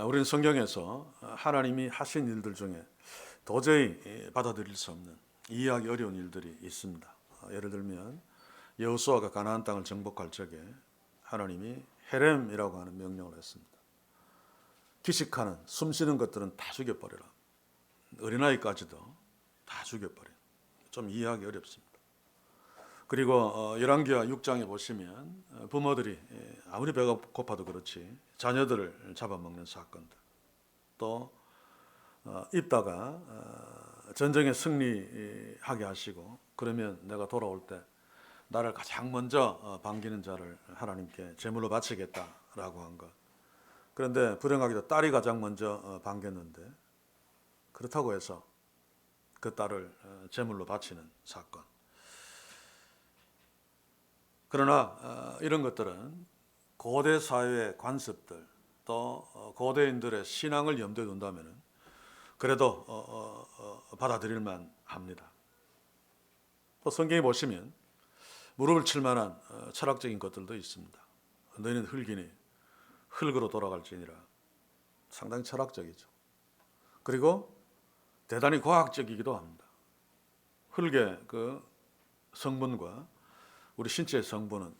우리는 성경에서 하나님이 하신 일들 중에 도저히 받아들일 수 없는, 이해하기 어려운 일들이 있습니다. 예를 들면 여호수아가 가나안 땅을 정복할 적에 하나님이 헤렘이라고 하는 명령을 했습니다. 기식하는, 숨쉬는 것들은 다 죽여버려라. 어린아이까지도 다 죽여버려. 좀 이해하기 어렵습니다. 그리고 열왕기하 6장에 보시면 부모들이 아무리 배가 고파도 그렇지 자녀들을 잡아먹는 사건들, 또 입다가 전쟁에 승리하게 하시고 그러면 내가 돌아올 때 나를 가장 먼저 반기는 자를 하나님께 제물로 바치겠다라고 한 것. 그런데 불행하게도 딸이 가장 먼저 반겼는데 그렇다고 해서 그 딸을 제물로 바치는 사건. 그러나 이런 것들은 고대 사회의 관습들, 또 고대인들의 신앙을 염두에 둔다면 그래도 받아들일만 합니다. 또 성경에 보시면 무릎을 칠 만한 철학적인 것들도 있습니다. 너희는 흙이니 흙으로 돌아갈지니라. 상당히 철학적이죠. 그리고 대단히 과학적이기도 합니다. 흙의 그 성분과 우리 신체의 성분은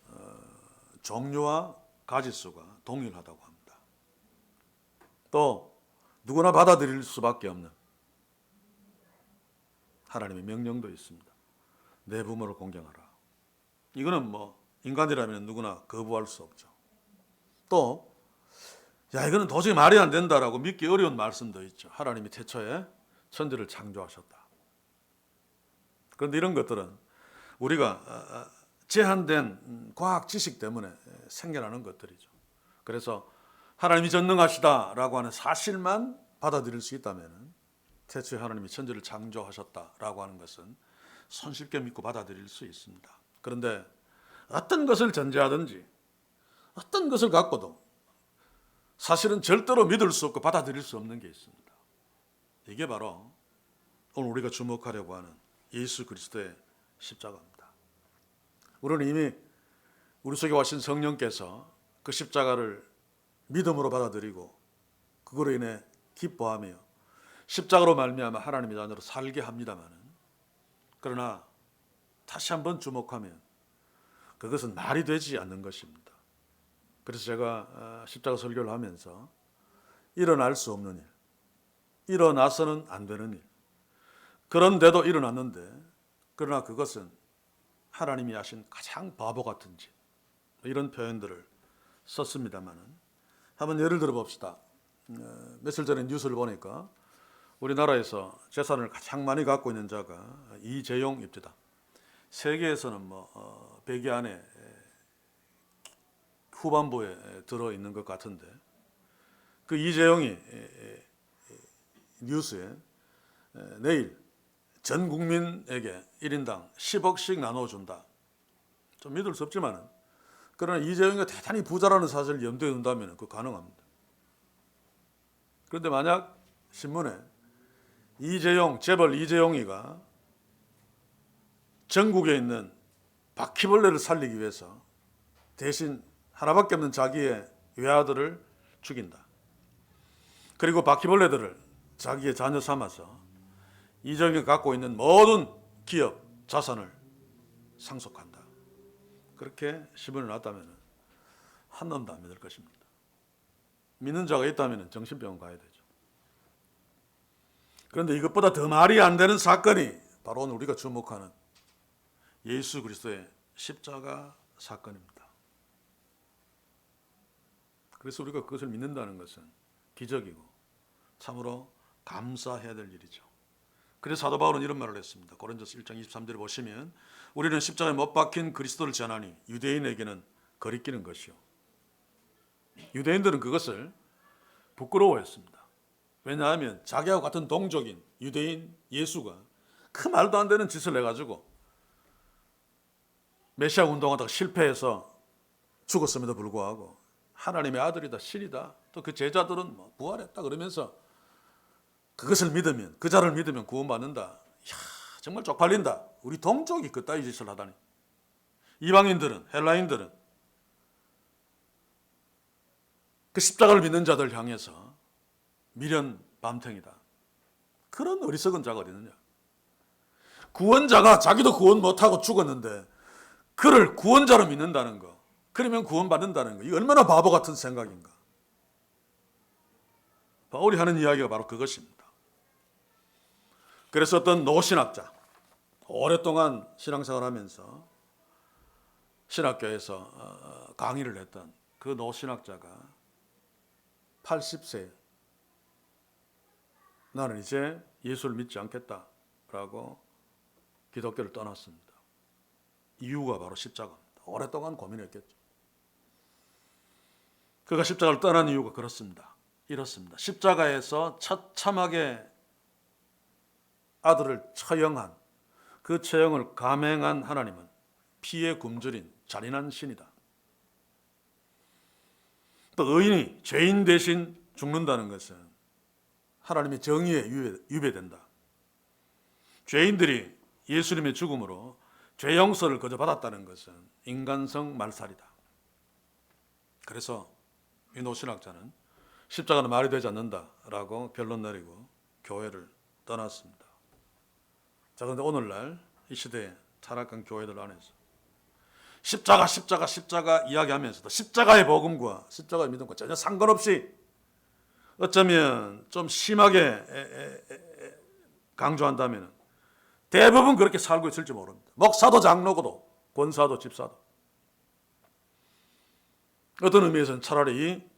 종류와 가지수가 동일하다고 합니다. 또 누구나 받아들일 수밖에 없는 하나님의 명령도 있습니다. 내 부모를 공경하라. 이거는 인간이라면 누구나 거부할 수 없죠. 또 이거는 도저히 말이 안 된다라고 믿기 어려운 말씀도 있죠. 하나님이 태초에 천지를 창조하셨다. 그런데 이런 것들은 우리가 제한된 과학 지식 때문에 생겨나는 것들이죠. 그래서 하나님이 전능하시다라고 하는 사실만 받아들일 수 있다면 태초에 하나님이 천지를 창조하셨다라고 하는 것은 손쉽게 믿고 받아들일 수 있습니다. 그런데 어떤 것을 전제하든지 어떤 것을 갖고도 사실은 절대로 믿을 수 없고 받아들일 수 없는 게 있습니다. 이게 바로 오늘 우리가 주목하려고 하는 예수 그리스도의 십자가입니다. 우리는 이미 우리 속에 와신 성령께서 그 십자가를 믿음으로 받아들이고 그거로 인해 기뻐하며 십자가로 말미암아 하나님의 자녀로 살게 합니다마는, 그러나 다시 한번 주목하면 그것은 말이 되지 않는 것입니다. 그래서 제가 십자가 설교를 하면서 일어날 수 없는 일, 일어나서는 안 되는 일, 그런데도 일어났는데 그러나 그것은 하나님이 하신 가장 바보 같은 짓, 이런 표현들을 썼습니다마는 한번 예를 들어 봅시다. 며칠 전에 뉴스를 보니까 우리나라에서 재산을 가장 많이 갖고 있는 자가 이재용입니다. 세계에서는 100위 안에 후반부에 들어있는 것 같은데, 그 이재용이 뉴스에 내일 전 국민에게 1인당 10억씩 나눠준다. 좀 믿을 수 없지만 그러나 이재용이 대단히 부자라는 사실을 염두에 둔다면 그거 가능합니다. 그런데 만약 신문에 재벌 이재용이가 전국에 있는 바퀴벌레를 살리기 위해서 대신 하나밖에 없는 자기의 외아들을 죽인다. 그리고 바퀴벌레들을 자기의 자녀 삼아서 이재용이 갖고 있는 모든 기업, 자산을 상속한다. 그렇게 신문을 놨다면 한 놈도 안 믿을 것입니다. 믿는 자가 있다면 정신병원 가야 되죠. 그런데 이것보다 더 말이 안 되는 사건이 바로 오늘 우리가 주목하는 예수 그리스도의 십자가 사건입니다. 그래서 우리가 그것을 믿는다는 것은 기적이고 참으로 감사해야 될 일이죠. 그래서 사도 바울은 이런 말을 했습니다. 고린도서 1장 23절에 보시면 우리는 십자가에 못 박힌 그리스도를 전하니 유대인에게는 거리끼는 것이요. 유대인들은 그것을 부끄러워했습니다. 왜냐하면 자기와 같은 동족인 유대인 예수가 그 말도 안 되는 짓을 해가지고 메시아 운동하다가 실패해서 죽었음에도 불구하고 하나님의 아들이다, 신이다, 또 그 제자들은 부활했다 그러면서 그것을 믿으면, 그 자를 믿으면 구원받는다. 이야, 정말 쪽팔린다. 우리 동족이 그따위 짓을 하다니. 이방인들은, 헬라인들은 그 십자가를 믿는 자들 향해서 미련 밤탱이다. 그런 어리석은 자가 어디 있느냐. 구원자가 자기도 구원 못하고 죽었는데 그를 구원자로 믿는다는 거, 그러면 구원받는다는 거, 이거 얼마나 바보 같은 생각인가. 바울이 하는 이야기가 바로 그것입니다. 그래서 어떤 노신학자, 오랫동안 신앙생활하면서 신학교에서 강의를 했던 그 노신학자가 80세 나는 이제 예수를 믿지 않겠다라고 기독교를 떠났습니다. 이유가 바로 십자가입니다. 오랫동안 고민했겠죠. 그가 십자가를 떠난 이유가 그렇습니다. 이렇습니다. 십자가에서 처참하게 아들을 처형한, 그 처형을 감행한 하나님은 피의 굶주린 잔인한 신이다. 또 의인이 죄인 대신 죽는다는 것은 하나님의 정의에 위배된다. 죄인들이 예수님의 죽음으로 죄 용서를 거저 받았다는 것은 인간성 말살이다. 그래서 이 노신학자는 십자가는 말이 되지 않는다라고 결론 내리고 교회를 떠났습니다. 자, 그런데 오늘날 이 시대의 타락한 교회들 안에서 십자가 이야기하면서도 십자가의 복음과 십자가의 믿음과 전혀 상관없이 어쩌면 좀 심하게 강조한다면 대부분 그렇게 살고 있을지 모릅니다. 목사도 장로고도 권사도 집사도. 어떤 의미에서는 차라리 이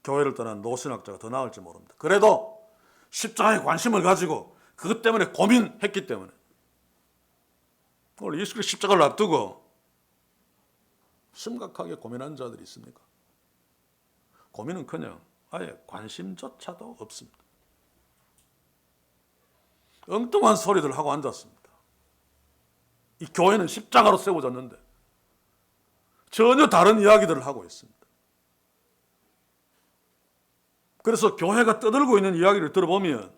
교회를 떠난 노신학자가 더 나을지 모릅니다. 그래도 십자가에 관심을 가지고 그것 때문에 고민했기 때문에 오늘 예수 그리스도 십자가를 앞두고 심각하게 고민한 자들이 있습니까? 고민은커녕 아예 관심조차도 없습니다. 엉뚱한 소리들 하고 앉았습니다. 이 교회는 십자가로 세워졌는데 전혀 다른 이야기들을 하고 있습니다. 그래서 교회가 떠들고 있는 이야기를 들어보면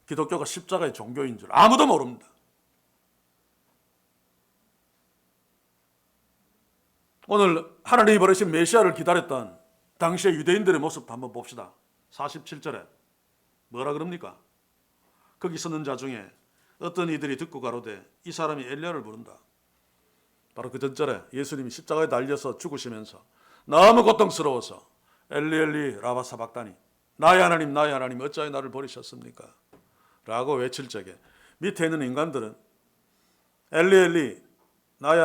기독교가 십자가의 종교인 줄 아무도 모릅니다. 오늘 하나님이 버리신 메시아를 기다렸던 당시의 유대인들의 모습도 한번 봅시다. 47절에 뭐라 그럽니까? 거기 서는 자 중에 어떤 이들이 듣고 가로되 이 사람이 엘리야를 부른다. 바로 그 전절에 예수님이 십자가에 달려서 죽으시면서 너무 고통스러워서 엘리 엘리 라바 사박다니 나의 하나님 어찌하여 나를 버리셨습니까? 라고 외칠 적에 밑에 있는 인간들은 엘리 엘리 나의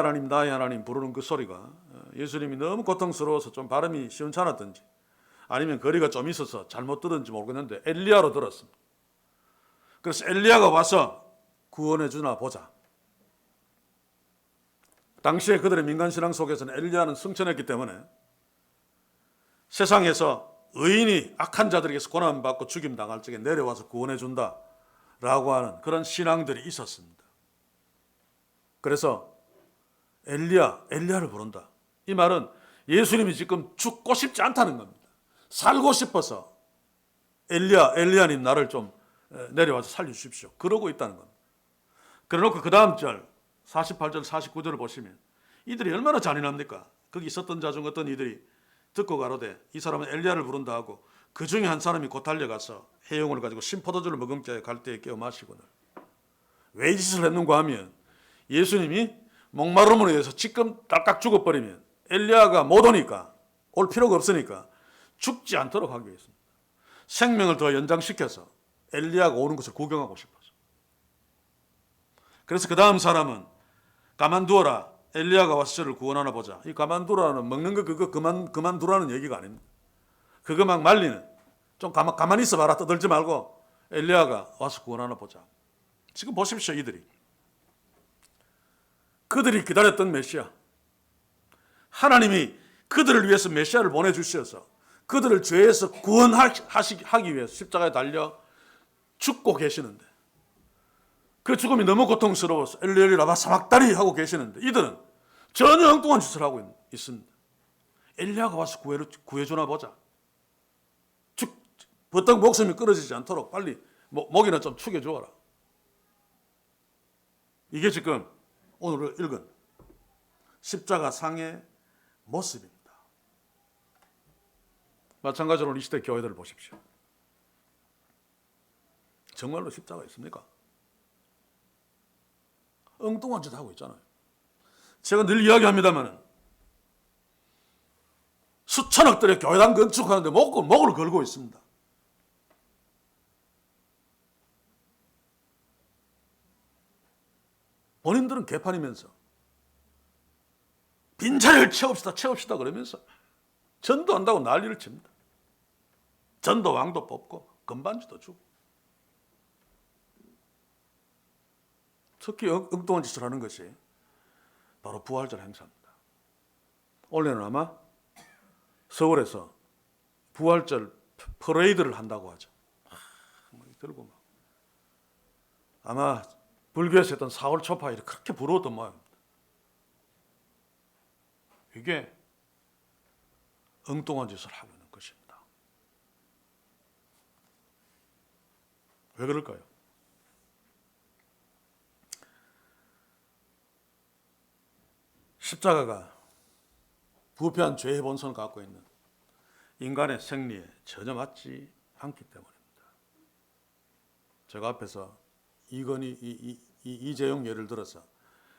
하나님 부르는 그 소리가 예수님이 너무 고통스러워서 좀 발음이 시원찮았든지 아니면 거리가 좀 있어서 잘못 들었는지 모르겠는데 엘리야로 들었습니다. 그래서 엘리야가 와서 구원해 주나 보자. 당시에 그들의 민간신앙 속에서는 엘리야는 승천했기 때문에 세상에서 의인이 악한 자들에게서 고난받고 죽임당할 적에 내려와서 구원해 준다라고 하는 그런 신앙들이 있었습니다. 그래서 엘리야를 부른다. 이 말은 예수님이 지금 죽고 싶지 않다는 겁니다. 살고 싶어서 엘리야님 나를 좀 내려와서 살려주십시오. 그러고 있다는 겁니다. 그래놓고 그 다음 절 48절 49절을 보시면 이들이 얼마나 잔인합니까? 거기 있었던 자 중 어떤 이들이 듣고 가로되 이 사람은 엘리야를 부른다 하고 그 중에 한 사람이 곧 달려가서 해용을 가지고 신포도주를 머금게 갈대에 깨어 마시거늘. 왜 이 짓을 했는가 하면 예수님이 목마름으로 인해서 지금 딸깍 죽어버리면 엘리야가 못 오니까 올 필요가 없으니까 죽지 않도록 하기 위해서입니다. 생명을 더 연장시켜서 엘리야가 오는 것을 구경하고 싶어서. 그래서 그 다음 사람은 가만두어라. 엘리야가 와서 저를 구원하나 보자. 이 가만두라는 먹는 거 그거 그만두라는 얘기가 아닙니다. 그거 막 말리는 좀 가만히 있어봐라. 떠들지 말고 엘리야가 와서 구원하나 보자. 지금 보십시오. 그들이 기다렸던 메시아, 하나님이 그들을 위해서 메시아를 보내주셔서 그들을 죄에서 구원하기 위해서 십자가에 달려 죽고 계시는데 그 죽음이 너무 고통스러워서 엘리 엘리 라마 사박다니 하고 계시는데 이들은 전혀 엉뚱한 짓을 하고 있습니다. 엘리야가 와서 구해주나 보자. 버떡 목숨이 끊어지지 않도록 빨리 목이나 좀 축여주어라. 이게 지금 오늘 읽은 십자가 상의 모습입니다. 마찬가지로 이 시대 교회들을 보십시오. 정말로 십자가 있습니까? 엉뚱한 짓 하고 있잖아요. 제가 늘 이야기합니다만 수천억들의 교회당 건축하는데 목을 걸고 있습니다. 본인들은 개판이면서 빈자리를 채웁시다 그러면서 전도한다고 난리를 칩니다. 전도왕도 뽑고 건반지도 주고. 특히 엉뚱한 짓을 하는 것이 바로 부활절 행사입니다. 올해는 아마 서울에서 부활절 퍼레이드를 한다고 하죠. 들고 막. 아마 불교에서 했던 4월 초파일이 그렇게 부러웠던 모양입니다. 이게 엉뚱한 짓을 하고 있는 것입니다. 왜 그럴까요? 십자가가 부패한 죄의 본성을 갖고 있는 인간의 생리에 전혀 맞지 않기 때문입니다. 제가 앞에서 이재용 예를 들어서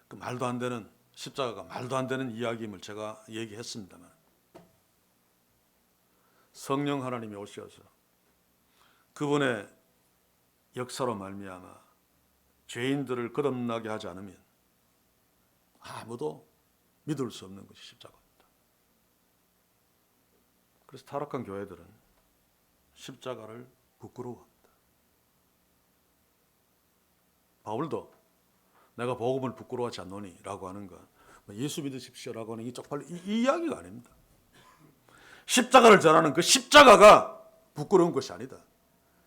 그 말도 안 되는 십자가가 말도 안 되는 이야기임을 제가 얘기했습니다만 성령 하나님이 오셔서 그분의 역사로 말미암아 죄인들을 거듭나게 하지 않으면 아무도 믿을 수 없는 것이 십자가입니다. 그래서 타락한 교회들은 십자가를 부끄러워합니다. 바울도 내가 복음을 부끄러워하지 않노니 라고 하는 것, 예수 믿으십시오라고 하는 이 쪽팔려 이 이야기가 아닙니다. 십자가를 전하는 그 십자가가 부끄러운 것이 아니다.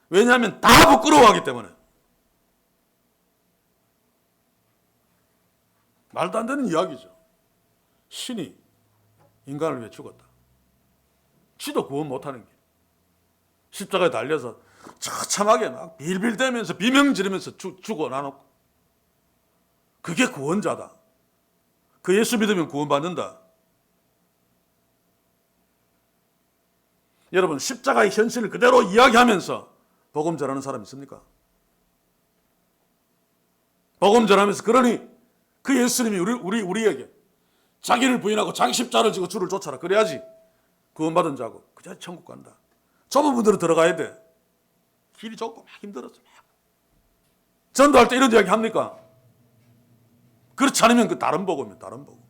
왜냐하면 다 부끄러워하기 때문에. 말도 안 되는 이야기죠. 신이 인간을 위해 죽었다. 지도 구원 못하는 게. 십자가에 달려서 처참하게 막 빌빌대면서 비명 지르면서 죽어 나놓고. 그게 구원자다. 그 예수 믿으면 구원받는다. 여러분 십자가의 현실을 그대로 이야기하면서 복음 전하는 사람 있습니까? 복음 전하면서 그러니 그 예수님이 우리에게 자기를 부인하고 자기 십자가를 지고 주를 쫓아라. 그래야지 구원받은 자고 그래야 천국 간다. 좁은 문으로 들어가야 돼. 길이 좁고 막 힘들어서 막. 전도할 때 이런 이야기 합니까? 그렇지 않으면 그 다른 복음이에요. 다른 복음.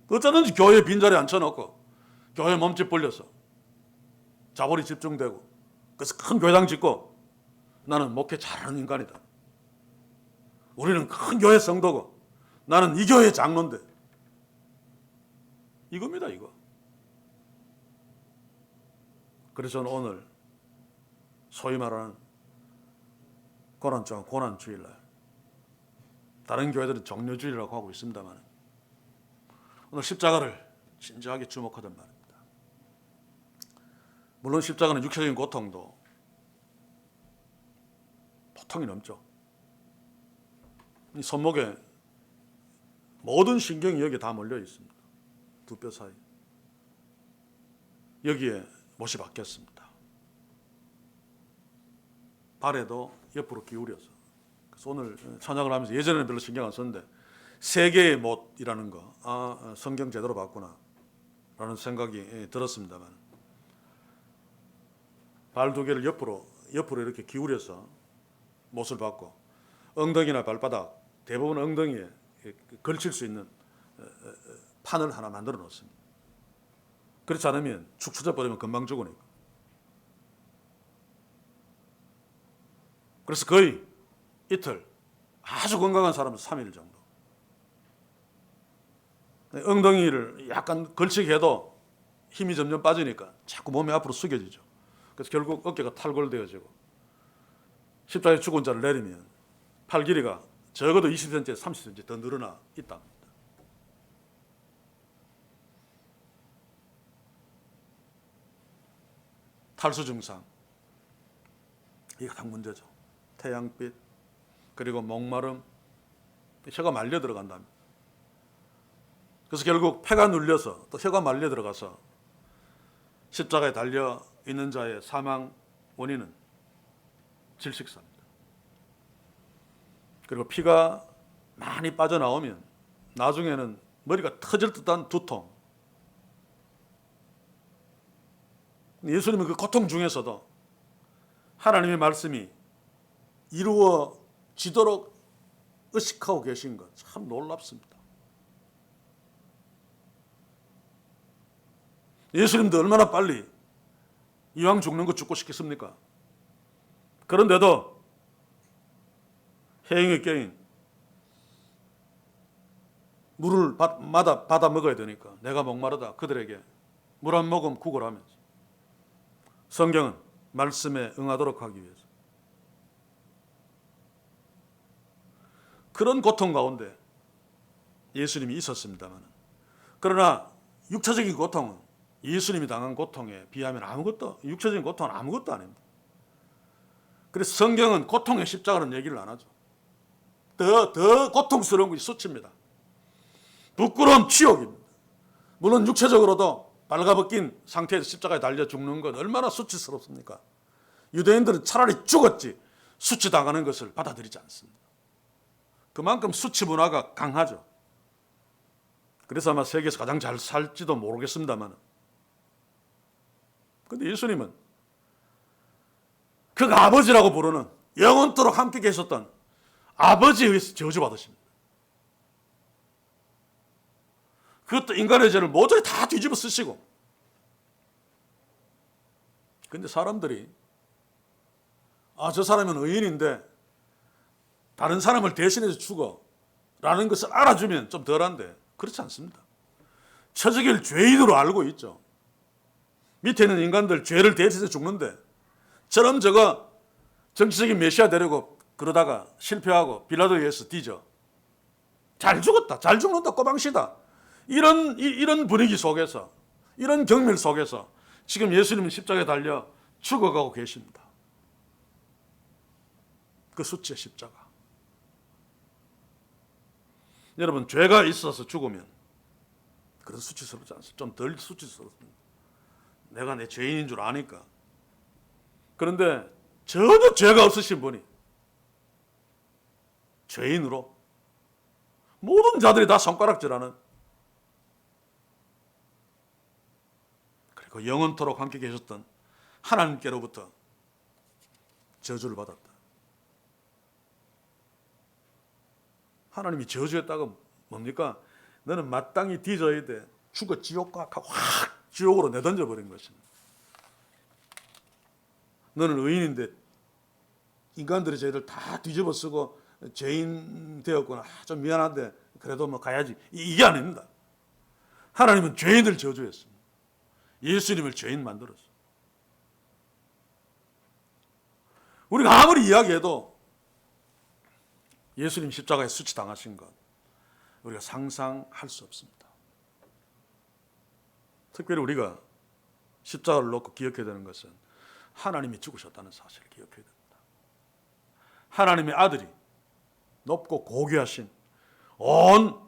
어쩌든지 교회 빈자리 앉혀놓고 교회 몸집 벌려서 자본이 집중되고 그래서 큰 교회당 짓고 나는 목회 잘하는 인간이다. 우리는 큰 교회 성도고 나는 이 교회 장로인데 이겁니다. 이거. 그래서 저는 오늘 소위 말하는 고난주일날 다른 교회들은 종료주일이라고 하고 있습니다만 오늘 십자가를 진지하게 주목하던 말입니다. 물론 십자가는 육체적인 고통도 보통이 넘죠. 이 손목에 모든 신경이 여기에 다 몰려 있습니다. 두 뼈 사이. 여기에 못이 박혔습니다. 발에도 옆으로 기울여서. 그래서 오늘 찬양을 하면서 예전에는 별로 신경 안 썼는데 세 개의 못이라는 거, 성경 제대로 봤구나 라는 생각이 들었습니다만 발 두 개를 옆으로 이렇게 기울여서 못을 박고 엉덩이나 발바닥 대부분 엉덩이에 걸칠 수 있는 판을 하나 만들어 놓습니다. 그렇지 않으면 축 처져 버리면 금방 죽으니까. 그래서 거의 이틀, 아주 건강한 사람은 3일 정도. 엉덩이를 약간 걸치게 해도 힘이 점점 빠지니까 자꾸 몸이 앞으로 숙여지죠. 그래서 결국 어깨가 탈골되어지고 십자가에 죽은 자를 내리면 팔 길이가 적어도 20cm, 30cm 더 늘어나 있다. 탈수 증상, 이게 가장 문제죠. 태양빛, 그리고 목마름, 혀가 말려 들어간답니다. 그래서 결국 폐가 눌려서 또 혀가 말려 들어가서 십자가에 달려 있는 자의 사망 원인은 질식사입니다. 그리고 피가 많이 빠져나오면 나중에는 머리가 터질 듯한 두통. 예수님은 그 고통 중에서도 하나님의 말씀이 이루어지도록 의식하고 계신 것 참 놀랍습니다. 예수님도 얼마나 빨리 이왕 죽는 거 죽고 싶겠습니까? 그런데도 해인의 껴인 물을 받아 먹어야 되니까 내가 목마르다 그들에게 물 한 모금 구걸하면서 성경은 말씀에 응하도록 하기 위해서 그런 고통 가운데 예수님이 있었습니다만, 그러나 육체적인 고통은 예수님이 당한 고통에 비하면 육체적인 고통은 아무것도 아닙니다. 그래서 성경은 고통의 십자가는 얘기를 안 하죠. 더 고통스러운 것이 수치입니다. 부끄러움 치욕입니다. 물론 육체적으로도 발가벗긴 상태에서 십자가에 달려 죽는 건 얼마나 수치스럽습니까? 유대인들은 차라리 죽었지 수치당하는 것을 받아들이지 않습니다. 그만큼 수치 문화가 강하죠. 그래서 아마 세계에서 가장 잘 살지도 모르겠습니다만, 그런데 예수님은 그 아버지라고 부르는 영원토록 함께 계셨던 아버지에 의해서 저주받으십니다. 그것도 인간의 죄를 모조리 다 뒤집어 쓰시고, 근데 사람들이 저 사람은 의인인데 다른 사람을 대신해서 죽어 라는 것을 알아주면 좀 덜한데 그렇지 않습니다. 처지길 죄인으로 알고 있죠. 밑에 있는 인간들 죄를 대신해서 죽는데 저럼 저거 정치적인 메시아 되려고 그러다가 실패하고 빌라도에 의해서 뒤져. 잘 죽었다, 잘 죽는다, 꼬방시다. 이런 분위기 속에서, 이런 경멸 속에서 지금 예수님은 십자가에 달려 죽어가고 계십니다. 그 수치의 십자가. 여러분, 죄가 있어서 죽으면 그래도 수치스럽지 않습니까? 좀 덜 수치스럽습니다. 내가 내 죄인인 줄 아니까. 그런데 전혀 죄가 없으신 분이 죄인으로 모든 자들이 다 손가락질하는, 그리고 영원토록 함께 계셨던 하나님께로부터 저주를 받았다. 하나님이 저주했다고 뭡니까? 너는 마땅히 뒤져야 돼. 죽어 지옥과 하고 확 지옥으로 내던져버린 것입니다. 너는 의인인데 인간들의 죄를 다 뒤집어 쓰고 죄인 되었구나. 좀 미안한데 그래도 뭐 가야지. 이게 아닙니다. 하나님은 죄인을 저주했습니다. 예수님을 죄인 만들었어요. 우리가 아무리 이야기해도 예수님 십자가에 수치당하신 것 우리가 상상할 수 없습니다. 특별히 우리가 십자가를 놓고 기억해야 되는 것은 하나님이 죽으셨다는 사실을 기억해야 됩니다. 하나님의 아들이 높고 고귀하신 온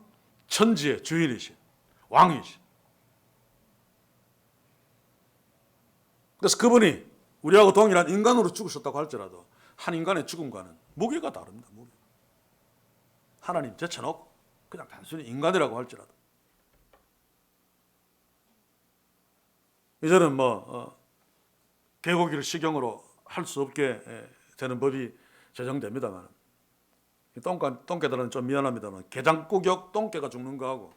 천지의 주인이신 왕이신, 그래서 그분이 우리하고 동일한 인간으로 죽으셨다고 할지라도 한 인간의 죽음과는 무게가 다릅니다. 무게. 하나님 제쳐놓고 그냥 단순히 인간이라고 할지라도. 이제는 개고기를 식용으로 할 수 없게 되는 법이 제정됩니다만, 똥개들은 좀 미안합니다만 게장꾸격 똥개가 죽는 거하고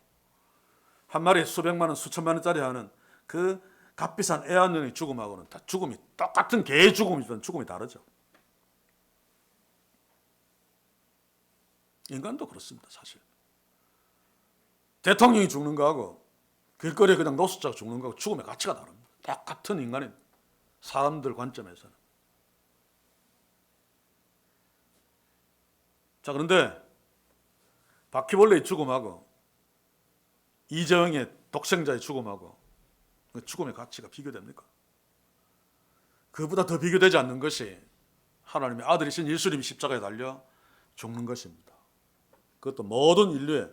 한 마리에 수백만 원, 수천만 원짜리 하는 그 값비싼 애완용의 죽음하고는 다 죽음이 똑같은 개의 죽음이든 죽음이 다르죠. 인간도 그렇습니다. 사실 대통령이 죽는 거하고 길거리에 그냥 노숙자가 죽는 거하고 죽음의 가치가 다릅니다. 똑같은 인간입니다. 사람들 관점에서는. 자, 그런데 바퀴벌레의 죽음하고 이재영의 독생자의 죽음하고 그 죽음의 가치가 비교됩니까? 그보다 더 비교되지 않는 것이 하나님의 아들이신 예수님이 십자가에 달려 죽는 것입니다. 그것도 모든 인류에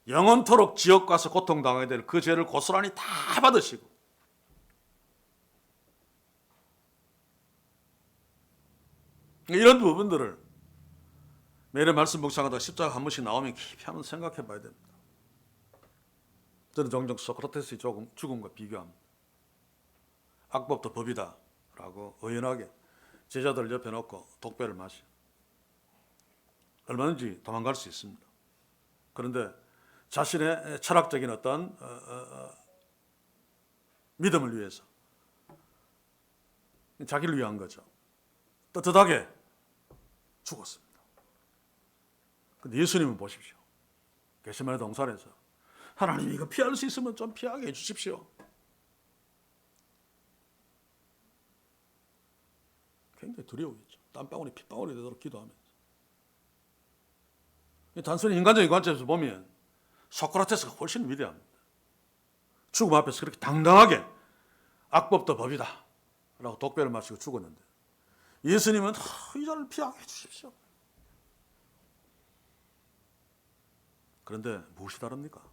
영원토록 지옥 가서 고통당하게 될 그 죄를 고스란히 다 받으시고, 이런 부분들을 매일 말씀 묵상하다가 십자가 한 번씩 나오면 깊이 한번 생각해 봐야 됩니다. 저는 종종 소크라테스의 죽음과 비교합니다. 악법도 법이다 라고 의연하게 제자들 옆에 놓고 독배를 마셔. 얼마든지 도망갈 수 있습니다. 그런데 자신의 철학적인 어떤 믿음을 위해서 자기를 위한 거죠. 떳떳하게 죽었습니다. 근데 예수님은 보십시오. 겟세마네 동산에서 하나님 이거 피할 수 있으면 좀 피하게 해주십시오. 굉장히 두려우겠죠. 땀방울이 핏방울이 되도록 기도하면서. 단순히 인간적인 관점에서 보면 소크라테스가 훨씬 위대합니다. 죽음 앞에서 그렇게 당당하게 악법도 법이다 라고 독배를 마시고 죽었는데 예수님은 이 자를 피하게 해주십시오. 그런데 무엇이 다릅니까?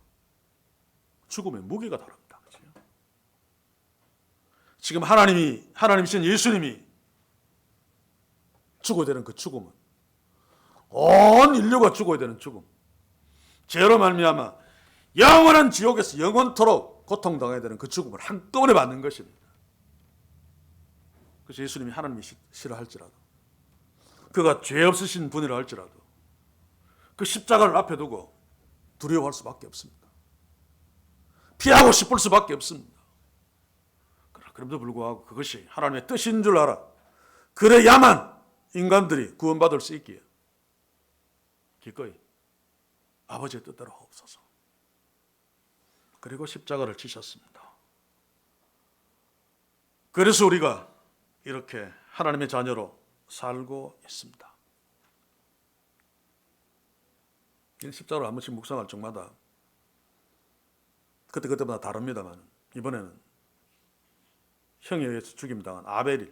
죽음의 무게가 다릅니다. 그렇죠? 지금 하나님이신 예수님이 죽어야 되는 그 죽음은 온 인류가 죽어야 되는 죽음, 죄로 말미암아 영원한 지옥에서 영원토록 고통당해야 되는 그 죽음을 한꺼번에 받는 것입니다. 그래서 예수님이 하나님이 싫어할지라도, 그가 죄 없으신 분이라 할지라도 그 십자가를 앞에 두고 두려워할 수밖에 없습니다. 피하고 싶을 수밖에 없습니다. 그럼에도 불구하고 그것이 하나님의 뜻인 줄 알아 그래야만 인간들이 구원받을 수 있기에 기꺼이 아버지의 뜻대로 하옵소서. 그리고 십자가를 지셨습니다. 그래서 우리가 이렇게 하나님의 자녀로 살고 있습니다. 십자가를 한 번씩 묵상할 적마다 그때마다 다릅니다만 이번에는 형에 의해서 죽임당한 아벨이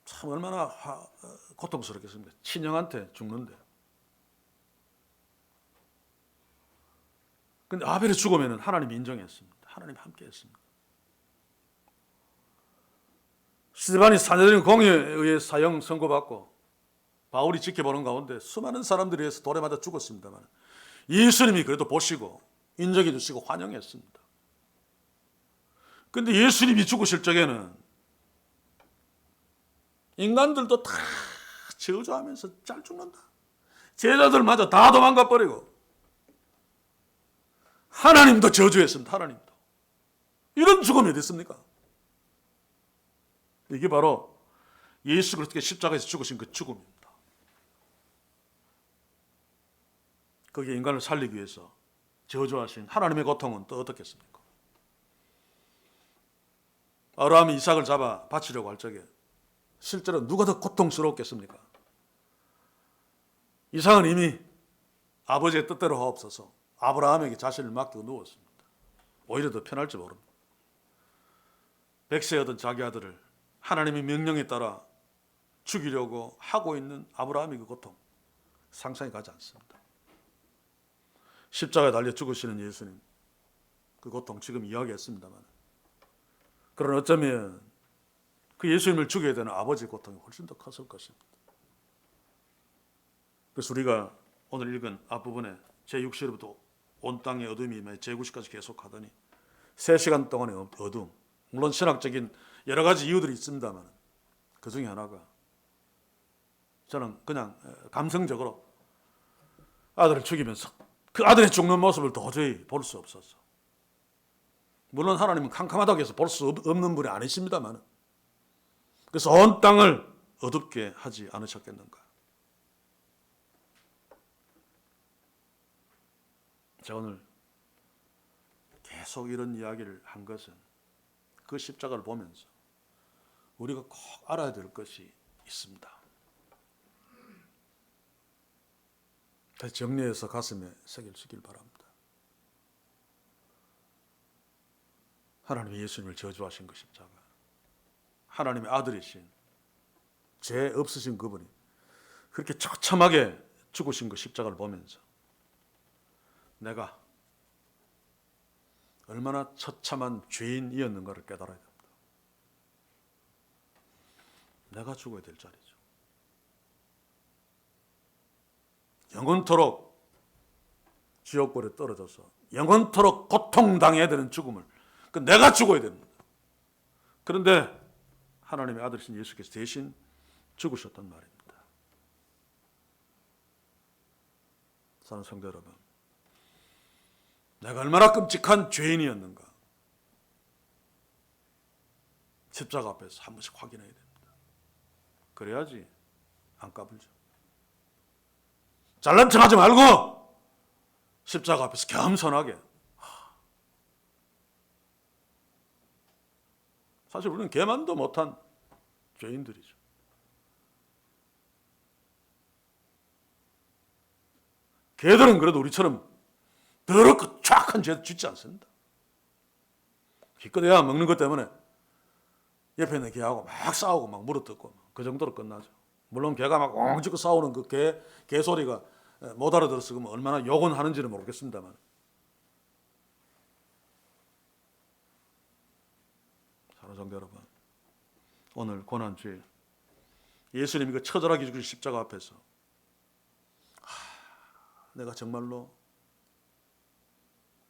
참 얼마나 고통스럽겠습니까? 친형한테 죽는데. 근데 아벨이 죽으면 하나님이 인정했습니다. 하나님이 함께 했습니다. 스데반이 사내들인 공의에 의해 사형 선고받고 바울이 지켜보는 가운데 수많은 사람들에 의해서 돌에 맞아 죽었습니다만 예수님이 그래도 보시고 인정해 주시고 환영했습니다. 근데 예수님이 죽으실 적에는 인간들도 다 저주하면서 잘 죽는다. 제자들마저 다 도망가 버리고 하나님도 저주했습니다. 하나님도. 이런 죽음이 어디 있습니까? 이게 바로 예수 그리스도의 십자가에서 죽으신 그 죽음입니다. 거기에 인간을 살리기 위해서 저주하신 하나님의 고통은 또 어떻겠습니까? 아브라함이 이삭을 잡아 바치려고 할 적에 실제로 누가 더 고통스러웠겠습니까? 이삭은 이미 아버지의 뜻대로 하옵소서 아브라함에게 자신을 맡기고 누웠습니다. 오히려 더 편할지 모릅니다. 백세여던 자기 아들을 하나님의 명령에 따라 죽이려고 하고 있는 아브라함의 그 고통 상상이 가지 않습니다. 십자가에 달려 죽으시는 예수님 그 고통 지금 이야기했습니다만 그러나 어쩌면 그 예수님을 죽여야 되는 아버지의 고통이 훨씬 더 컸을 것입니다. 그래서 우리가 오늘 읽은 앞부분에 제6시로부터 온 땅의 어둠이 제9시까지 계속하더니 3시간 동안의 어둠, 물론 신학적인 여러 가지 이유들이 있습니다만 그 중에 하나가 저는 그냥 감성적으로 아들을 죽이면서 그 아들이 죽는 모습을 도저히 볼 수 없어서, 물론 하나님은 캄캄하다고 해서 볼 수 없는 분이 아니십니다만 그래서 온 땅을 어둡게 하지 않으셨겠는가. 제가 오늘 계속 이런 이야기를 한 것은 그 십자가를 보면서 우리가 꼭 알아야 될 것이 있습니다. 다시 정리해서 가슴에 새겨주시길 바랍니다. 하나님이 예수님을 저주하신 그 십자가, 하나님의 아들이신 죄 없으신 그분이 그렇게 처참하게 죽으신 그 십자가를 보면서 내가 얼마나 처참한 죄인이었는가를 깨달아야 됩니다. 내가 죽어야 될 자리죠. 영원토록 지옥불에 떨어져서 영원토록 고통당해야 되는 죽음을 내가 죽어야 됩니다. 그런데 하나님의 아들이신 예수께서 대신 죽으셨단 말입니다. 사랑하는 성도 여러분, 내가 얼마나 끔찍한 죄인이었는가 십자가 앞에서 한 번씩 확인해야 됩니다. 그래야지 안 까불죠. 잘난 척하지 말고 십자가 앞에서 겸손하게. 사실 우리는 개만도 못한 죄인들이죠. 개들은 그래도 우리처럼 더럽고 쫙한 죄 짓지 않습니다. 기껏해야 먹는 것 때문에 옆에 있는 개하고 막 싸우고 막 물어뜯고 그 정도로 끝나죠. 물론 개가 막 엉지고 싸우는 그 개 소리가 못 알아들었으면 얼마나 욕은 하는지는 모르겠습니다만, 사랑하는 성도 여러분, 오늘 고난주일 예수님이 그 처절하게 죽으신 십자가 앞에서 내가 정말로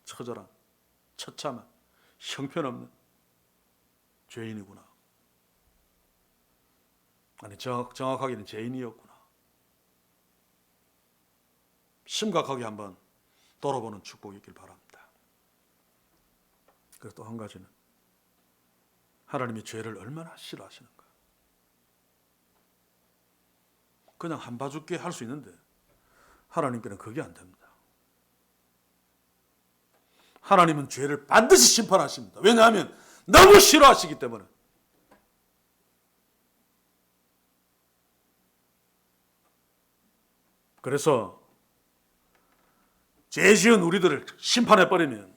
처절한, 처참한, 형편없는 죄인이구나. 아니, 정확하게는 죄인이었구나. 심각하게 한번 돌아보는 축복이 있길 바랍니다. 그리고 또 한 가지는 하나님이 죄를 얼마나 싫어하시는가. 그냥 한 봐줄게 할 수 있는데 하나님께는 그게 안 됩니다. 하나님은 죄를 반드시 심판하십니다. 왜냐하면 너무 싫어하시기 때문에. 그래서 죄 지은 우리들을 심판해버리면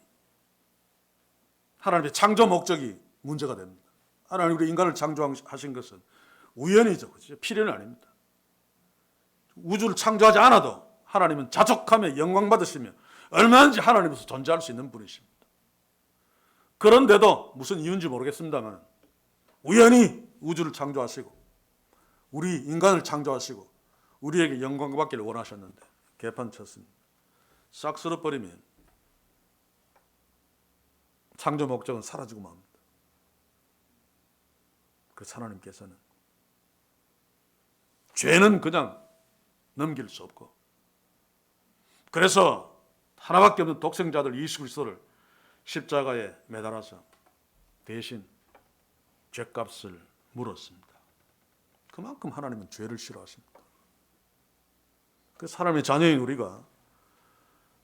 하나님의 창조 목적이 문제가 됩니다. 하나님 우리 인간을 창조하신 것은 우연이죠. 필연이 아닙니다. 우주를 창조하지 않아도 하나님은 자족하며 영광 받으시며 얼마든지 하나님으로서 존재할 수 있는 분이십니다. 그런데도 무슨 이유인지 모르겠습니다만 우연히 우주를 창조하시고 우리 인간을 창조하시고 우리에게 영광 받기를 원하셨는데 개판 쳤습니다. 싹 쓸어버리면 창조 목적은 사라지고 맙니다. 그래서 하나님께서는 죄는 그냥 넘길 수 없고, 그래서 하나밖에 없는 독생자들 예수 그리스도를 십자가에 매달아서 대신 죄값을 물었습니다. 그만큼 하나님은 죄를 싫어하십니다. 그래서 하나님의 자녀인 우리가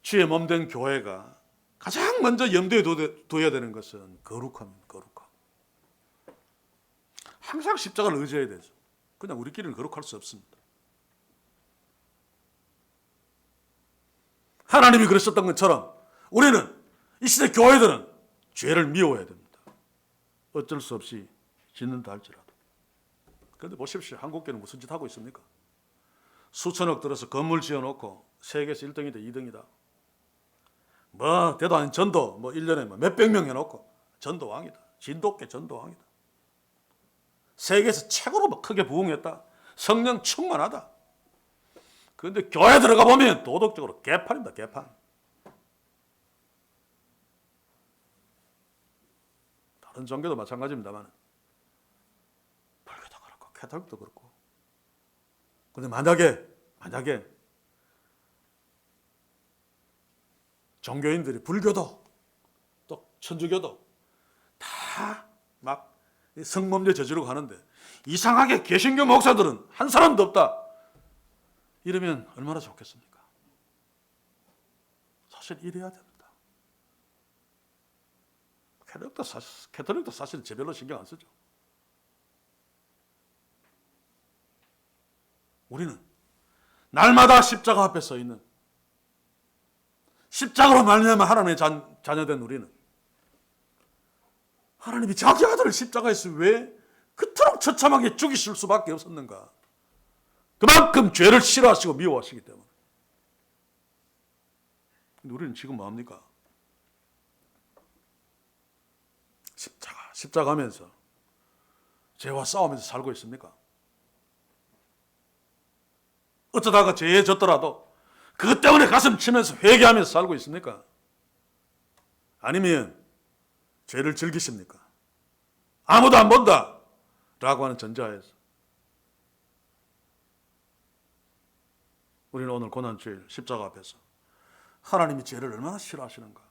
주의 몸된 교회가 가장 먼저 염두에 둬야 되는 것은 거룩함입니다. 거룩함. 항상 십자가를 의지해야 되죠. 그냥 우리끼리는 거룩할 수 없습니다. 하나님이 그러셨던 것처럼 우리는 이 시대 교회들은 죄를 미워해야 됩니다. 어쩔 수 없이 짓는다 할지라도. 그런데 보십시오. 한국교회는 무슨 짓 하고 있습니까? 수천억 들어서 건물 지어놓고 세계에서 1등이다 2등이다. 뭐 대도 아닌 전도 1년에 몇백 명 해놓고 전도왕이다. 진돗개 전도왕이다. 세계에서 최고로 크게 부흥했다. 성령 충만하다. 그런데 교회 들어가 보면 도덕적으로 개판입니다. 개판. 다른 종교도 마찬가지입니다만 불교도 그렇고 캐톨릭도 그렇고. 그런데 만약에 종교인들이 불교도 또 천주교도 다 막 성범죄 저지르고 하는데 이상하게 개신교 목사들은 한 사람도 없다. 이러면 얼마나 좋겠습니까? 사실 이래야 됩니다. 캐톨릭도 사실 제별로 신경 안 쓰죠. 우리는 날마다 십자가 앞에 서 있는, 십자가로 말미암아 하나님의 자녀된 우리는 하나님이 자기 아들을 십자가에서 왜 그토록 처참하게 죽이실 수밖에 없었는가? 그만큼 죄를 싫어하시고 미워하시기 때문에. 근데 우리는 지금 뭐합니까? 십자가 하면서 죄와 싸우면서 살고 있습니까? 어쩌다가 죄에 졌더라도 그것 때문에 가슴 치면서 회개하면서 살고 있습니까? 아니면 죄를 즐기십니까? 아무도 안 본다 라고 하는 전제하에서 우리는 오늘 고난주일 십자가 앞에서 하나님이 죄를 얼마나 싫어하시는가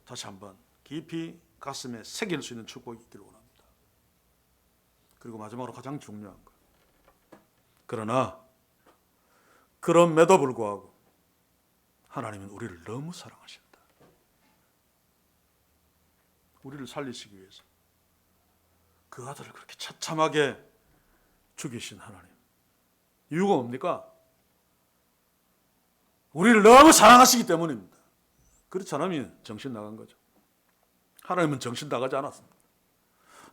다시 한번 깊이 가슴에 새길 수 있는 축복이 있기를 원합니다. 그리고 마지막으로 가장 중요한 것, 그러나 그럼에도 불구하고 하나님은 우리를 너무 사랑하신다. 우리를 살리시기 위해서 그 아들을 그렇게 처참하게 죽이신 하나님. 이유가 뭡니까? 우리를 너무 사랑하시기 때문입니다. 그렇지 않으면 정신 나간 거죠. 하나님은 정신 나가지 않았습니다.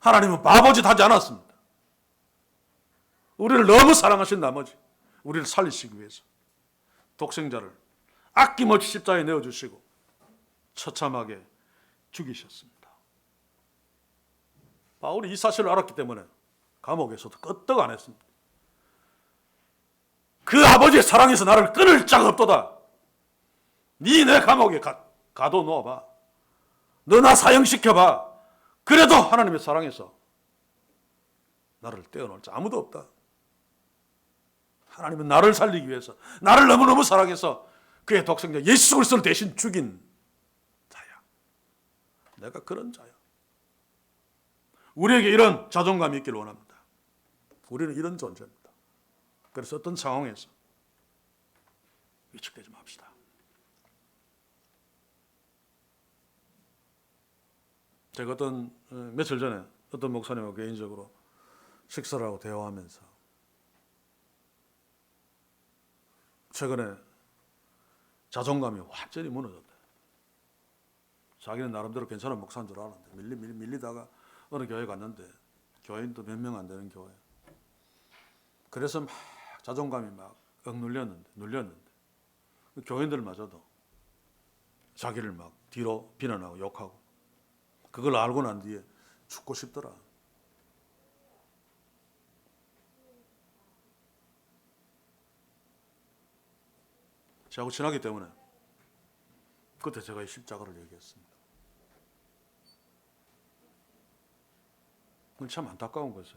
하나님은 바보짓 하지 않았습니다. 우리를 너무 사랑하신 나머지 우리를 살리시기 위해서 독생자를 아낌없이 십자가에 내어주시고 처참하게 죽이셨습니다. 바울이 이 사실을 알았기 때문에 감옥에서도 끄떡 안 했습니다. 그 아버지의 사랑에서 나를 끊을 자가 없도다. 네 내 감옥에 가둬 놓아봐. 너 나 사형시켜봐. 그래도 하나님의 사랑에서 나를 떼어놓을 자 아무도 없다. 하나님은 나를 살리기 위해서 나를 너무너무 사랑해서 그의 독생자 예수 그리스도를 대신 죽인 자야. 내가 그런 자야. 우리에게 이런 자존감이 있기를 원합니다. 우리는 이런 존재입니다. 그래서 어떤 상황에서 위축되지 맙시다. 제가 며칠 전에 어떤 목사님하고 개인적으로 식사를 하고 대화하면서 최근에 자존감이 완전히 무너졌다. 자기는 나름대로 괜찮은 목사인 줄 알았는데 밀리다가 어느 교회 갔는데 교인도 몇 명 안 되는 교회. 그래서 막 자존감이 막 눌렸는데 교인들마저도 자기를 막 뒤로 비난하고 욕하고 그걸 알고 난 뒤에 죽고 싶더라. 저하고 친하기 때문에 그때 제가 이 십자가를 얘기했습니다. 그건 참 안타까운 것은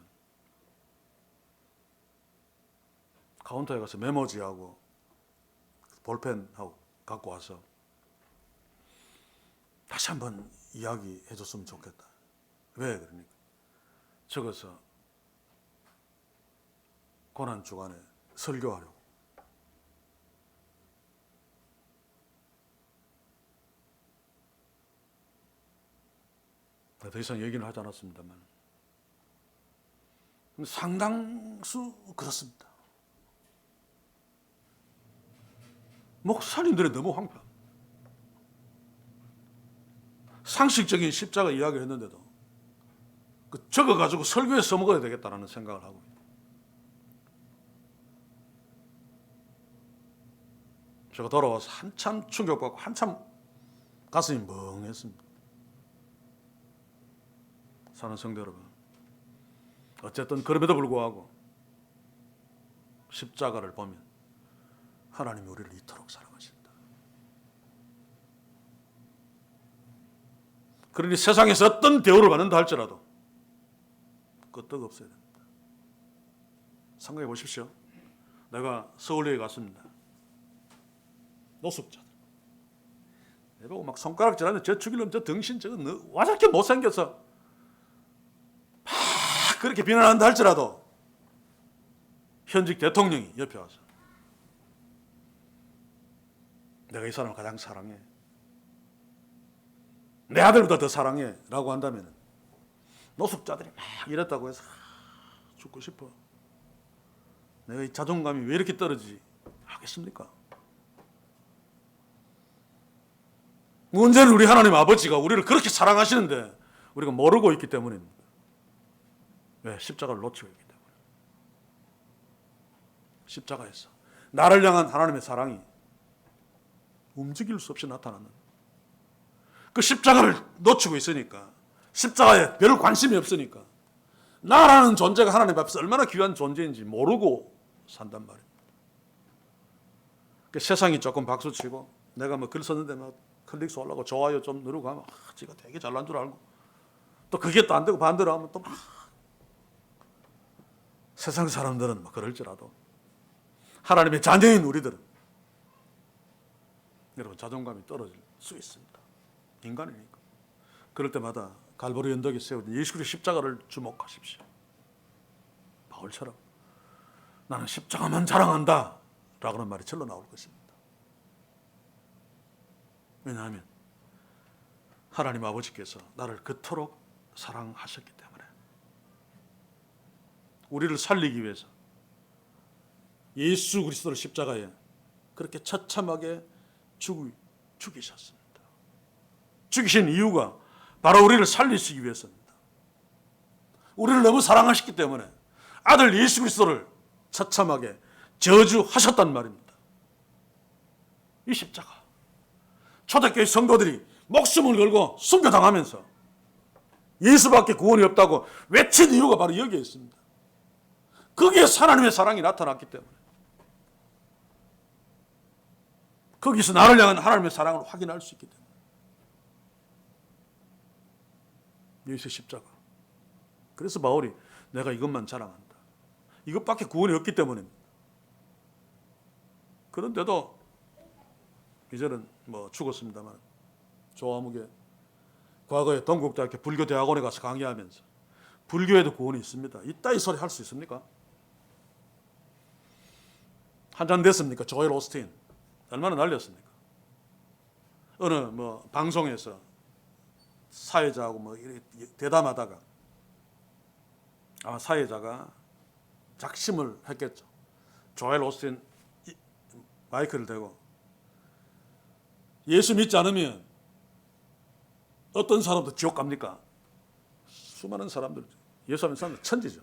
카운터에 가서 메모지하고 볼펜하고 갖고 와서 다시 한번 이야기해 줬으면 좋겠다. 왜 그러니까 적어서 고난 주간에 설교하려고. 더 이상 얘기는 하지 않았습니다만 상당수 그렇습니다. 목사님들이 너무 황폐합니다. 상식적인 십자가 이야기를 했는데도 적어가지고 설교에 써먹어야 되겠다는 생각을 하고 있습니다. 제가 돌아와서 한참 충격받고 한참 가슴이 멍했습니다. 사는 성도 여러분, 어쨌든 그럼에도 불구하고 십자가를 보면 하나님이 우리를 이토록 사랑하신다. 그러니 세상에서 어떤 대우를 받는다 할지라도 끄떡 없어야 됩니다. 생각해 보십시오. 내가 서울역에 갔습니다. 노숙자들 내보고 막 손가락질하는데 저 죽이려면 저 등신 저거 와 저렇게 못생겨서 막 그렇게 비난한다 할지라도 현직 대통령이 옆에 와서 내가 이 사람을 가장 사랑해, 내 아들보다 더 사랑해 라고 한다면 노숙자들이 막 이랬다고 해서 죽고 싶어, 내가 이 자존감이 왜 이렇게 떨어지지 하겠습니까? 문제는 우리 하나님 아버지가 우리를 그렇게 사랑하시는데 우리가 모르고 있기 때문입니다. 왜? 십자가를 놓치고 있기 때문에. 십자가에서 나를 향한 하나님의 사랑이 움직일 수 없이 나타나는 그 십자가를 놓치고 있으니까, 십자가에 별 관심이 없으니까 나라는 존재가 하나님 앞에서 얼마나 귀한 존재인지 모르고 산단 말입니다. 세상이 조금 박수치고 내가 뭐 글 썼는데 막 클릭수 올라고 좋아요 좀 누르고 하면 지가 되게 잘난 줄 알고 또 그게 또 안 되고 반대로 하면 또 막 세상 사람들은 뭐 그럴지라도 하나님의 자녀인 우리들은 여러분 자존감이 떨어질 수 있습니다. 인간이니까. 그럴 때마다 갈보리 언덕에 세워진 예수 그리스도의 십자가를 주목하십시오. 바울처럼 나는 십자가만 자랑한다 라고는 말이 절로 나올 것입니다. 왜냐하면 하나님 아버지께서 나를 그토록 사랑하셨기 때문에 우리를 살리기 위해서 예수 그리스도를 십자가에 그렇게 처참하게 죽이셨습니다. 죽이신 이유가 바로 우리를 살리시기 위해서입니다. 우리를 너무 사랑하셨기 때문에 아들 예수 그리스도를 처참하게 저주하셨단 말입니다. 이 십자가 초대교회 성도들이 목숨을 걸고 순교당하면서 예수밖에 구원이 없다고 외친 이유가 바로 여기에 있습니다. 거기에 하나님의 사랑이 나타났기 때문에 거기서 나를 향한 하나님의 사랑을 확인할 수 있기 때문에 예수의 십자가. 그래서 바울이 내가 이것만 자랑한다. 이것밖에 구원이 없기 때문입니다. 그런데도 이제는 뭐 죽었습니다만 조화무게 과거에 동국대학교 불교대학원에 가서 강의하면서 불교에도 구원이 있습니다. 이따위 소리 할 수 있습니까? 한잔 됐습니까? 조엘 오스틴 얼마나 날렸습니까? 어느 뭐 방송에서 사회자하고 뭐 이렇게 대담하다가 아마 사회자가 작심을 했겠죠. 조엘 오스틴 마이크를 대고 예수 믿지 않으면 어떤 사람도 지옥 갑니까? 수많은 사람들 예수 믿는 사람들 천지죠.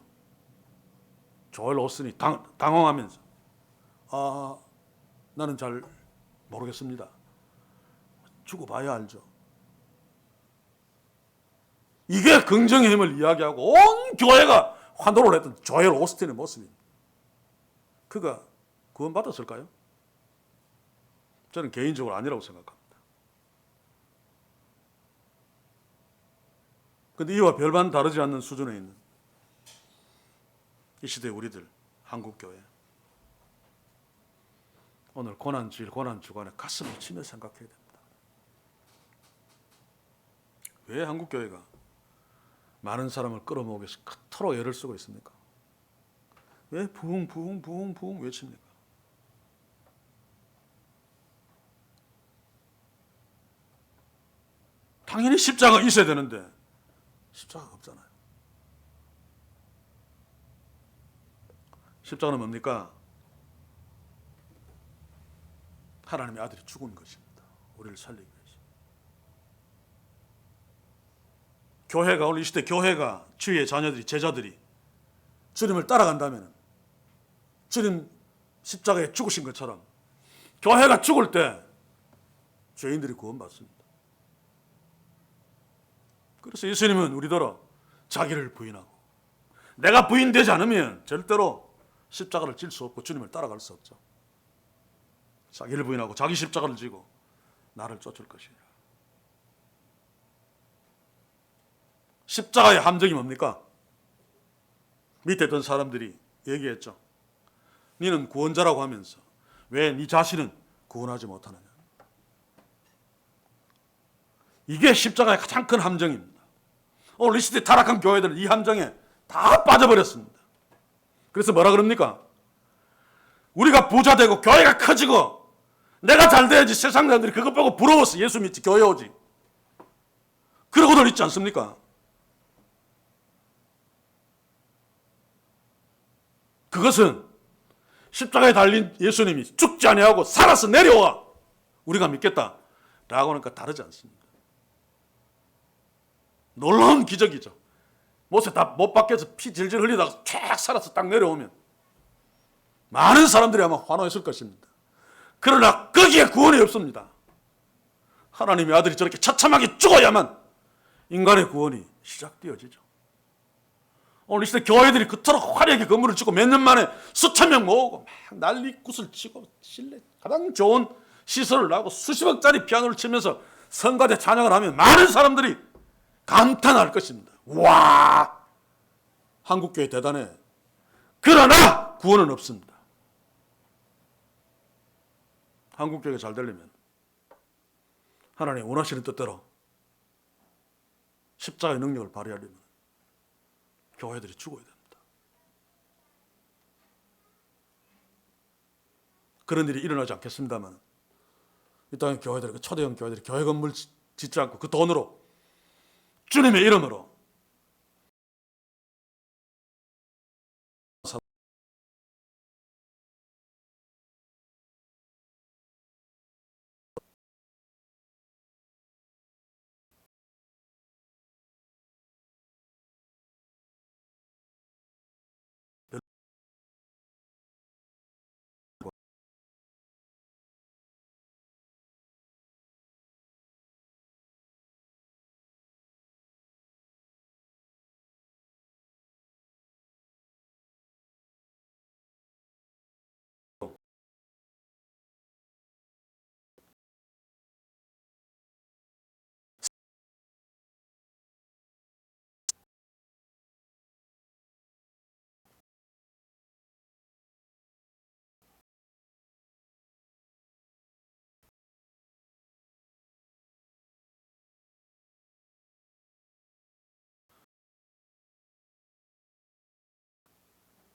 조엘 오스틴이 당황하면서 나는 잘 모르겠습니다. 죽어봐야 알죠. 이게 긍정의 힘을 이야기하고 온 교회가 환호를 했던 조엘 오스틴의 모습입니다. 그가 구원받았을까요? 저는 개인적으로 아니라고 생각합니다. 그런데 이와 별반 다르지 않는 수준에 있는 이 시대 우리들 한국교회 오늘 고난주일 고난주간에 가슴을 치며 생각해야 됩니다. 왜 한국교회가 많은 사람을 끌어모으기 위해서 그토록 애를 쓰고 있습니까? 왜 부흥 외칩니까? 당연히 십자가가 있어야 되는데 십자가가 없잖아요. 십자가는 뭡니까? 하나님의 아들이 죽은 것입니다. 우리를 살리기 위해서. 교회가 오늘 이 시대 교회가 주의 자녀들이 제자들이 주님을 따라간다면 주님 십자가에 죽으신 것처럼 교회가 죽을 때 죄인들이 구원받습니다. 그래서 예수님은 우리더러 자기를 부인하고 내가 부인되지 않으면 절대로 십자가를 질 수 없고 주님을 따라갈 수 없죠. 자기를 부인하고 자기 십자가를 지고 나를 쫓을 것이라. 십자가의 함정이 뭡니까? 밑에 있던 사람들이 얘기했죠. 너는 구원자라고 하면서 왜 네 자신은 구원하지 못하느냐. 이게 십자가의 가장 큰 함정입니다. 오늘 이 시대 타락한 교회들은 이 함정에 다 빠져버렸습니다. 그래서 뭐라 그럽니까? 우리가 부자 되고 교회가 커지고 내가 잘 돼야지 세상 사람들이 그것 보고 부러워서 예수 믿지 교회 오지. 그러고들 있지 않습니까? 그것은 십자가에 달린 예수님이 죽지 아니하고 살아서 내려와 우리가 믿겠다라고 하니까 다르지 않습니다. 놀라운 기적이죠. 못에 다 못 박혀서 피 질질 흘리다가 쫙 살아서 딱 내려오면 많은 사람들이 아마 환호했을 것입니다. 그러나 거기에 구원이 없습니다. 하나님의 아들이 저렇게 처참하게 죽어야만 인간의 구원이 시작되어지죠. 오늘 이 시대 교회들이 그토록 화려하게 건물을 짓고 몇 년 만에 수천 명 모으고 막 난리굿을 치고 실내 가장 좋은 시설을 하고 수십억짜리 피아노를 치면서 성가대 찬양을 하면 많은 사람들이 감탄할 것입니다. 와, 한국교회 대단해. 그러나 구원은 없습니다. 한국교회가 잘 되려면 하나님 원하시는 뜻대로 십자가의 능력을 발휘하려면 교회들이 죽어야 됩니다. 그런 일이 일어나지 않겠습니다만 이 땅의 교회들이, 그 초대형 교회들이 교회 건물 짓지 않고 그 돈으로 주님의 이름으로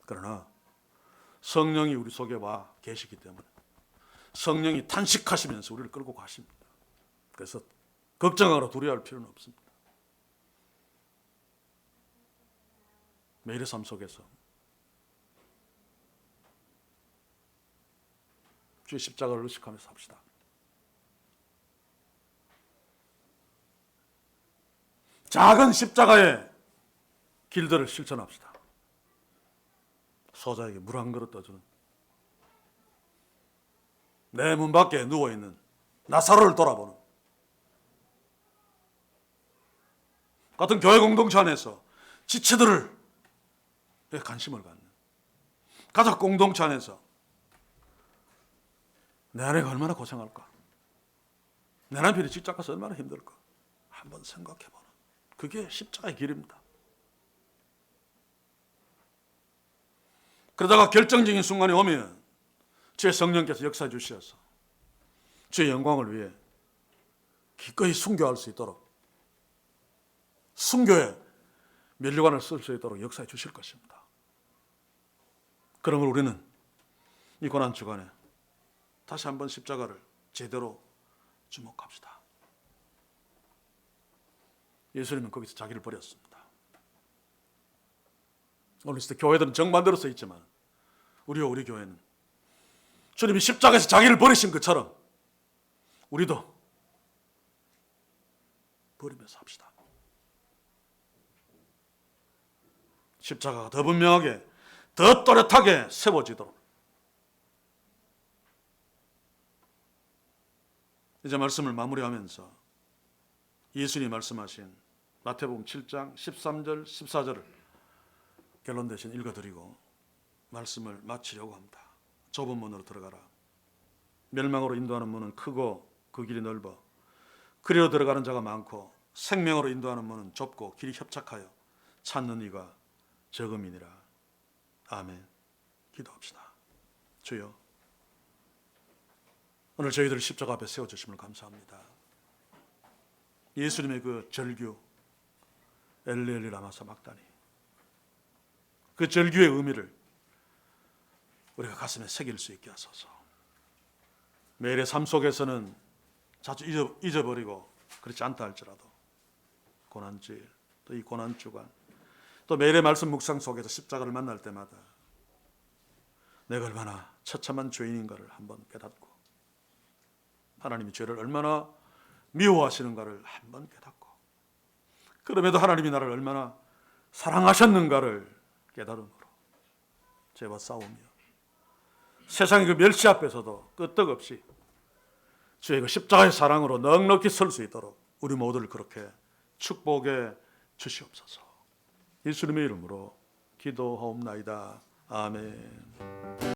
그러나 성령이 우리 속에 와 계시기 때문에 성령이 탄식하시면서 우리를 끌고 가십니다. 그래서 걱정하거나 두려워할 필요는 없습니다. 매일의 삶 속에서 주의 십자가를 의식하면서 삽시다. 작은 십자가의 길들을 실천합시다. 소자에게 물 한 그릇 떠주는, 내 문 밖에 누워있는 나사로를 돌아보는, 같은 교회 공동체 안에서 지체들을 관심을 갖는, 가족 공동체 안에서 내 아내가 얼마나 고생할까, 내 남편이 직장 가서 얼마나 힘들까 한번 생각해보는, 그게 십자가의 길입니다. 그러다가 결정적인 순간이 오면 주의 성령께서 역사해 주셔서 주의 영광을 위해 기꺼이 순교할 수 있도록, 순교에 면류관을 쓸 수 있도록 역사해 주실 것입니다. 그러므로 우리는 이 고난주간에 다시 한번 십자가를 제대로 주목합시다. 예수님은 거기서 자기를 버렸습니다. 오늘 시대 교회들은 정반대로 써 있지만 우리 교회는 주님이 십자가에서 자기를 버리신 것처럼 우리도 버리면서 합시다. 십자가가 더 분명하게, 더 또렷하게 세워지도록. 이제 말씀을 마무리하면서 예수님이 말씀하신 마태복음 7장 13절 14절을 결론 대신 읽어드리고 말씀을 마치려고 합니다. 좁은 문으로 들어가라. 멸망으로 인도하는 문은 크고 그 길이 넓어 그리로 들어가는 자가 많고 생명으로 인도하는 문은 좁고 길이 협착하여 찾는 이가 적음이니라. 아멘. 기도합시다. 주여, 오늘 저희들 십자가 앞에 세워주심을 감사합니다. 예수님의 그 절규 엘리 라마 사박다니, 그 절규의 의미를 우리가 가슴에 새길 수 있게 하소서. 매일의 삶 속에서는 자주 잊어버리고 그렇지 않다 할지라도 고난주일, 또 이 고난주간, 또 매일의 말씀 묵상 속에서 십자가를 만날 때마다 내가 얼마나 처참한 죄인인가를 한번 깨닫고 하나님이 죄를 얼마나 미워하시는가를 한번 깨닫고 그럼에도 하나님이 나를 얼마나 사랑하셨는가를 깨달음으로 죄와 싸우며 세상의 그 멸시 앞에서도 끄떡없이 주의 그 십자가의 사랑으로 넉넉히 설 수 있도록 우리 모두를 그렇게 축복해 주시옵소서. 예수님의 이름으로 기도하옵나이다. 아멘.